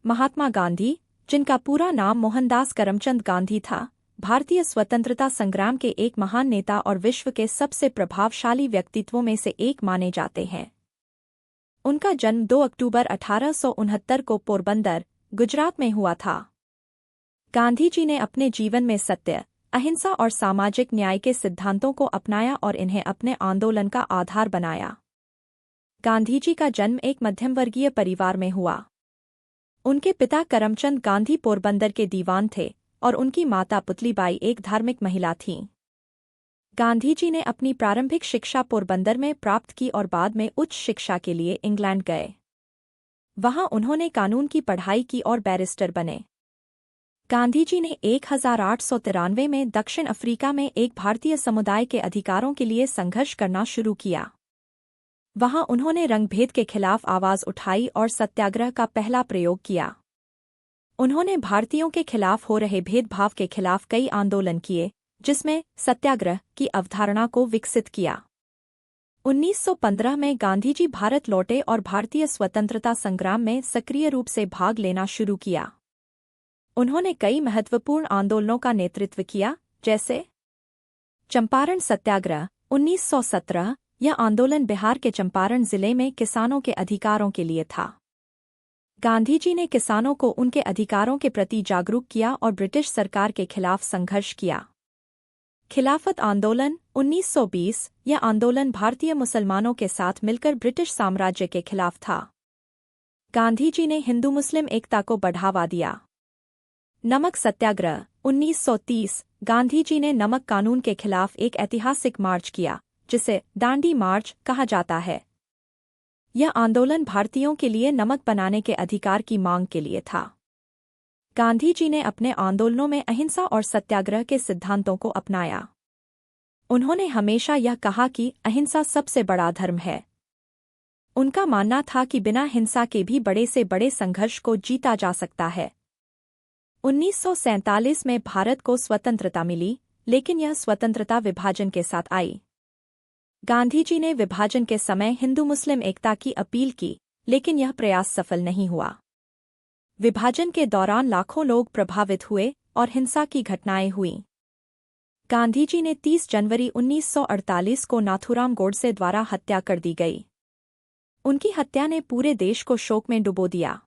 महात्मा गांधी, जिनका पूरा नाम मोहनदास करमचंद गांधी था, भारतीय स्वतंत्रता संग्राम के एक महान नेता और विश्व के सबसे प्रभावशाली व्यक्तित्वों में से एक माने जाते हैं। उनका जन्म 2 अक्टूबर 1869 को पोरबंदर, गुजरात में हुआ था। गांधी जी ने अपने जीवन में सत्य, अहिंसा और सामाजिक न्याय के सिद्धांतों को अपनाया और इन्हें अपने आंदोलन का आधार बनाया। गांधी जी का जन्म एक मध्यमवर्गीय परिवार में हुआ। उनके पिता करमचंद गांधी पोरबंदर के दीवान थे और उनकी माता पुतलीबाई एक धार्मिक महिला थीं। गांधी जी ने अपनी प्रारंभिक शिक्षा पोरबंदर में प्राप्त की और बाद में उच्च शिक्षा के लिए इंग्लैंड गए। वहां उन्होंने कानून की पढ़ाई की और बैरिस्टर बने। गांधी जी ने 1893 में दक्षिण अफ्रीका में एक भारतीय समुदाय के अधिकारों के लिए संघर्ष करना शुरू किया। वहां उन्होंने रंगभेद के खिलाफ आवाज उठाई और सत्याग्रह का पहला प्रयोग किया। उन्होंने भारतीयों के खिलाफ हो रहे भेदभाव के खिलाफ कई आंदोलन किए, जिसमें सत्याग्रह की अवधारणा को विकसित किया। 1915 में गांधी जी भारत लौटे और भारतीय स्वतंत्रता संग्राम में सक्रिय रूप से भाग लेना शुरू किया। उन्होंने कई महत्वपूर्ण आंदोलनों का नेतृत्व किया, जैसे चंपारण सत्याग्रह 1917। यह आंदोलन बिहार के चंपारण जिले में किसानों के अधिकारों के लिए था। गांधी जी ने किसानों को उनके अधिकारों के प्रति जागरूक किया और ब्रिटिश सरकार के खिलाफ संघर्ष किया। खिलाफत आंदोलन 1920। यह आंदोलन भारतीय मुसलमानों के साथ मिलकर ब्रिटिश साम्राज्य के खिलाफ था। गांधी जी ने हिंदू मुस्लिम एकता को बढ़ावा दिया। नमक सत्याग्रह 1930। गांधी जी ने नमक कानून के खिलाफ एक ऐतिहासिक मार्च किया, जिसे दांडी मार्च कहा जाता है। यह आंदोलन भारतीयों के लिए नमक बनाने के अधिकार की मांग के लिए था। गांधी जी ने अपने आंदोलनों में अहिंसा और सत्याग्रह के सिद्धांतों को अपनाया। उन्होंने हमेशा यह कहा कि अहिंसा सबसे बड़ा धर्म है। उनका मानना था कि बिना हिंसा के भी बड़े से बड़े संघर्ष को जीता जा सकता है। 1947 में भारत को स्वतंत्रता मिली, लेकिन यह स्वतंत्रता विभाजन के साथ आई। गांधी जी ने विभाजन के समय हिंदू मुस्लिम एकता की अपील की, लेकिन यह प्रयास सफल नहीं हुआ। विभाजन के दौरान लाखों लोग प्रभावित हुए और हिंसा की घटनाएं हुईं। गांधी जी ने 30 जनवरी 1948 को नाथूराम गोडसे द्वारा हत्या कर दी गई। उनकी हत्या ने पूरे देश को शोक में डुबो दिया।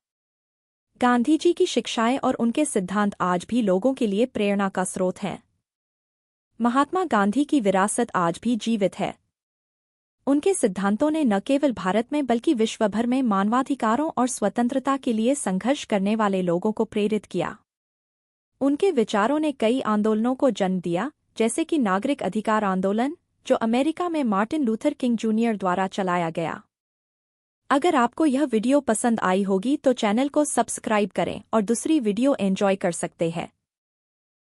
गांधी जी की शिक्षाएं और उनके सिद्धांत आज भी लोगों के लिए प्रेरणा का स्रोत हैं। महात्मा गांधी की विरासत आज भी जीवित है। उनके सिद्धांतों ने न केवल भारत में बल्कि विश्व भर में मानवाधिकारों और स्वतंत्रता के लिए संघर्ष करने वाले लोगों को प्रेरित किया। उनके विचारों ने कई आंदोलनों को जन्म दिया, जैसे कि नागरिक अधिकार आंदोलन, जो अमेरिका में मार्टिन लूथर किंग जूनियर द्वारा चलाया गया। अगर आपको यह वीडियो पसंद आई होगी तो चैनल को सब्सक्राइब करें और दूसरी वीडियो एंजॉय कर सकते हैं।